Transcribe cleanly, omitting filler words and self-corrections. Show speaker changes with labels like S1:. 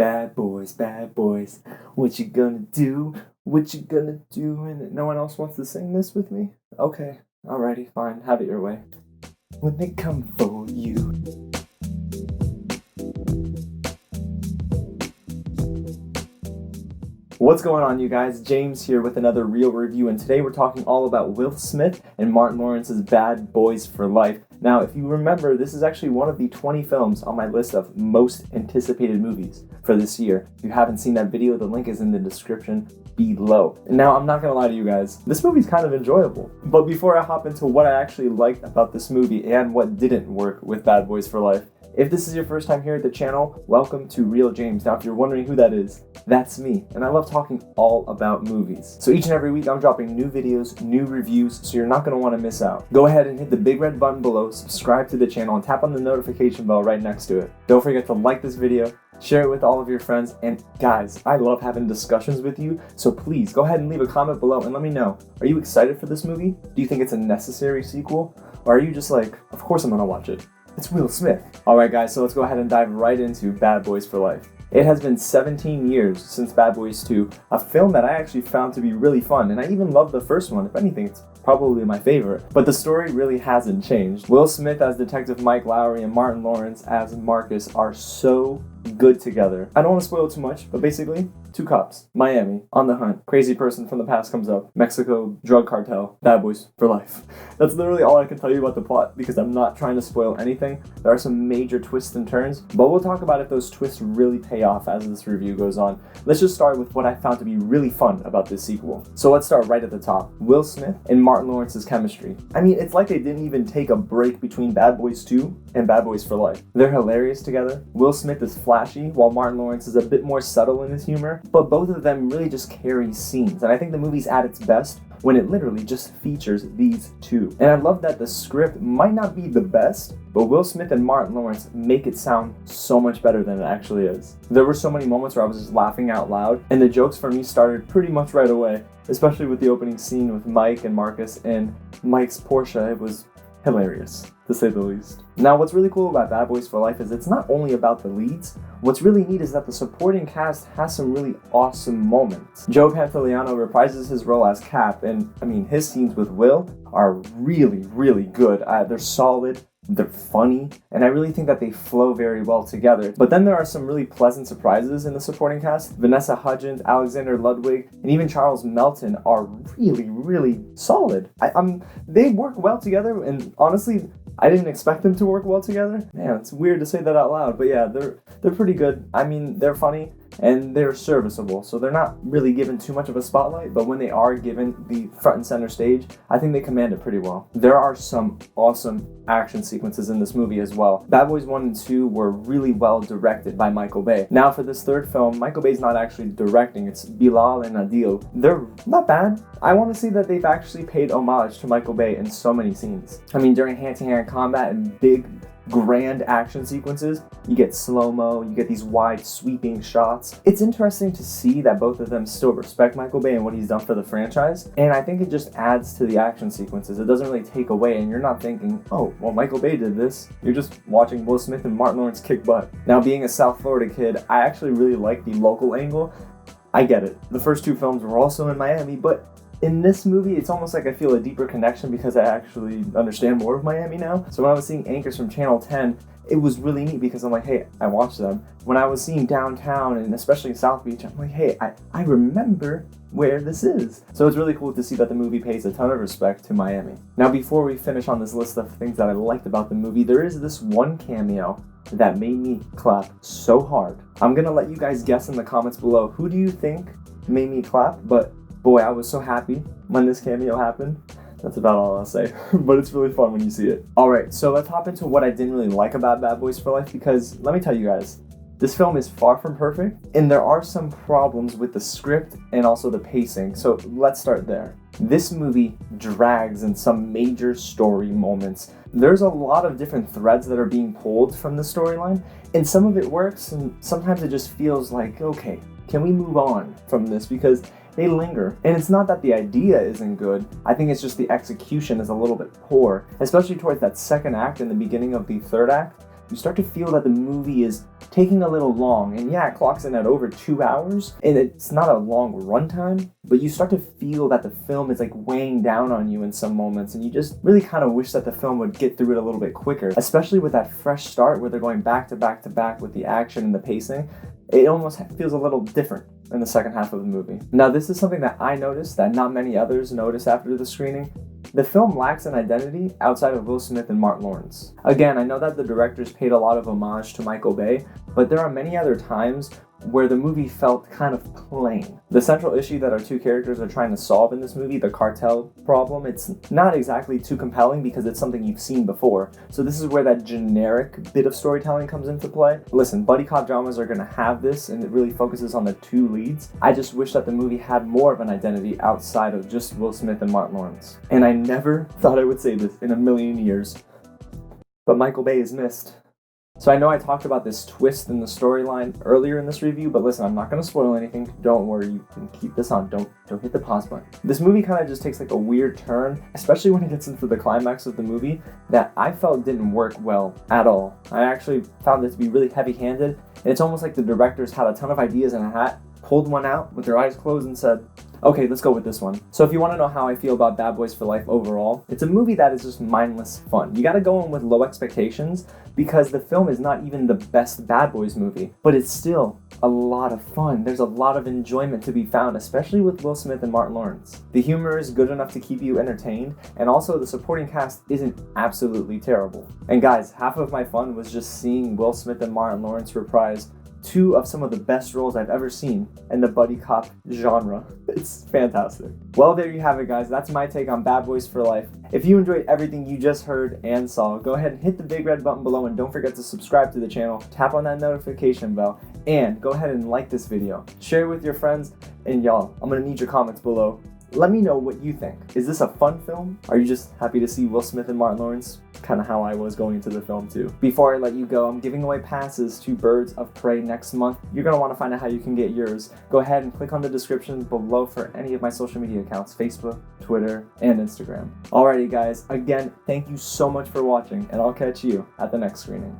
S1: Bad boys, what you gonna do? What you gonna do? And no one else wants to sing this with me? Okay, alrighty, fine, have it your way. When they come for you. What's going on, you guys? James here with another Real Review, and today we're talking all about Will Smith and Martin Lawrence's Bad Boys for Life. Now, if you remember, this is actually one of the 20 films on my list of most anticipated movies for this year. If you haven't seen that video, the link is in the description below. And now, I'm not gonna lie to you guys, this movie's kind of enjoyable. But before I hop into what I actually liked about this movie and what didn't work with Bad Boys for Life, if this is your first time here at the channel, welcome to Real James. Now, if you're wondering who that is, that's me, and I love talking all about movies. So each and every week, I'm dropping new videos, new reviews, so you're not going to want to miss out. Go ahead and hit the big red button below, subscribe to the channel, and tap on the notification bell right next to it. Don't forget to like this video, share it with all of your friends, and guys, I love having discussions with you, so please go ahead and leave a comment below and let me know. Are you excited for this movie? Do you think it's a necessary sequel? Or are you just like, of course I'm going to watch it? It's Will Smith. Alright guys, so let's go ahead and dive right into Bad Boys for Life. It has been 17 years since Bad Boys 2, a film that I actually found to be really fun, and I even loved the first one. If anything, it's probably my favorite. But the story really hasn't changed. Will Smith as Detective Mike Lowry and Martin Lawrence as Marcus are so good together. I don't want to spoil too much, but basically, two cops, Miami, on the hunt, crazy person from the past comes up, Mexico, drug cartel, Bad Boys for Life. That's literally all I can tell you about the plot because I'm not trying to spoil anything. There are some major twists and turns, but we'll talk about if those twists really pay off as this review goes on. Let's just start with what I found to be really fun about this sequel. So let's start right at the top. Will Smith and Martin Lawrence's chemistry. I mean, it's like they didn't even take a break between Bad Boys 2 and Bad Boys for Life. They're hilarious together. Will Smith is flashy, while Martin Lawrence is a bit more subtle in his humor, but both of them really just carry scenes, and I think the movie's at its best when it literally just features these two. And I love that the script might not be the best, but Will Smith and Martin Lawrence make it sound so much better than it actually is. There were so many moments where I was just laughing out loud, and the jokes for me started pretty much right away, especially with the opening scene with Mike and Marcus and Mike's Porsche. It was hilarious, to say the least. Now, what's really cool about Bad Boys for Life is it's not only about the leads. What's really neat is that the supporting cast has some really awesome moments. Joe Pantoliano reprises his role as Cap, and I mean, his scenes with Will are really, really good. They're solid, they're funny, and I really think that they flow very well together. But then there are some really pleasant surprises in the supporting cast. Vanessa Hudgens, Alexander Ludwig, and even Charles Melton are really, really solid. They work well together, and honestly, I didn't expect them to work well together. Man, it's weird to say that out loud, but yeah, they're pretty good. I mean, they're funny and they're serviceable, so they're not really given too much of a spotlight, but when they are given the front and center stage, I think they command it pretty well. There are some awesome action sequences in this movie as well. Bad Boys 1 and 2 were really well directed by Michael Bay. Now for this third film, Michael Bay's not actually directing, it's Bilall and Adil. They're not bad. I want to see that they've actually paid homage to Michael Bay in so many scenes. I mean, during hand-to-hand combat and big grand action sequences, you get slow-mo, you get these wide sweeping shots. It's interesting to see that both of them still respect Michael Bay and what he's done for the franchise, and I think it just adds to the action sequences. It doesn't really take away, and you're not thinking, oh, well, Michael Bay did this. You're just watching Will Smith and Martin Lawrence kick butt. Now, being a South Florida kid, I actually really like the local angle. I get it. The first two films were also in Miami, but in this movie, it's almost like I feel a deeper connection because I actually understand more of Miami now. So when I was seeing anchors from Channel 10, it was really neat because I'm like, hey, I watched them. When I was seeing downtown and especially South Beach, I'm like, hey, I remember where this is. So it's really cool to see that the movie pays a ton of respect to Miami. Now, before we finish on this list of things that I liked about the movie, there is this one cameo that made me clap so hard. I'm gonna let you guys guess in the comments below, who do you think made me clap? But boy, I was so happy when this cameo happened. That's about all I'll say, but it's really fun when you see it. Alright, so let's hop into what I didn't really like about Bad Boys for Life, because let me tell you guys, this film is far from perfect, and there are some problems with the script and also the pacing, so let's start there. This movie drags in some major story moments. There's a lot of different threads that are being pulled from the storyline, and some of it works, and sometimes it just feels like, okay, can we move on from this? Because they linger. And it's not that the idea isn't good, I think it's just the execution is a little bit poor, especially towards that second act and the beginning of the third act. you start to feel that the movie is taking a little long. And yeah, it clocks in at over 2 hours, and it's not a long runtime, but you start to feel that the film is like weighing down on you in some moments, and you just really kind of wish that the film would get through it a little bit quicker, especially with that fresh start where they're going back to back to back with the action and the pacing. It almost feels a little different in the second half of the movie. Now, this is something that I noticed that not many others noticed after the screening. The film lacks an identity outside of Will Smith and Martin Lawrence. Again, I know that the directors paid a lot of homage to Michael Bay, but there are many other times where the movie felt kind of plain. The central issue that our two characters are trying to solve in this movie, the cartel problem, it's not exactly too compelling because it's something you've seen before. So this is where that generic bit of storytelling comes into play. Listen, buddy cop dramas are gonna have this, and it really focuses on the two leads. I just wish that the movie had more of an identity outside of just Will Smith and Martin Lawrence. And I never thought I would say this in a million years, but Michael Bay is missed. So I know I talked about this twist in the storyline earlier in this review, but listen, I'm not going to spoil anything. Don't worry, you can keep this on. Don't hit the pause button. This movie kind of just takes like a weird turn, especially when it gets into the climax of the movie, that I felt didn't work well at all. I actually found it to be really heavy-handed, and it's almost like the directors had a ton of ideas in a hat, pulled one out with their eyes closed and said, okay, let's go with this one. So if you want to know how I feel about Bad Boys for Life overall, it's a movie that is just mindless fun. You gotta go in with low expectations because the film is not even the best Bad Boys movie, but it's still a lot of fun. There's a lot of enjoyment to be found, especially with Will Smith and Martin Lawrence. The humor is good enough to keep you entertained, and also the supporting cast isn't absolutely terrible. And guys, half of my fun was just seeing Will Smith and Martin Lawrence reprise two of some of the best roles I've ever seen in the buddy cop genre. It's fantastic. Well, there you have it, guys. That's my take on Bad Boys for Life. If you enjoyed everything you just heard and saw, go ahead and hit the big red button below, and don't forget to subscribe to the channel, tap on that notification bell, and go ahead and like this video. Share it with your friends, and y'all, I'm gonna need your comments below. Let me know what you think. Is this a fun film? Are you just happy to see Will Smith and Martin Lawrence? Kind of how I was going into the film too. Before I let you go, I'm giving away passes to Birds of Prey next month. You're going to want to find out how you can get yours. Go ahead and click on the description below for any of my social media accounts, Facebook, Twitter, and Instagram. Alrighty guys, again, thank you so much for watching, and I'll catch you at the next screening.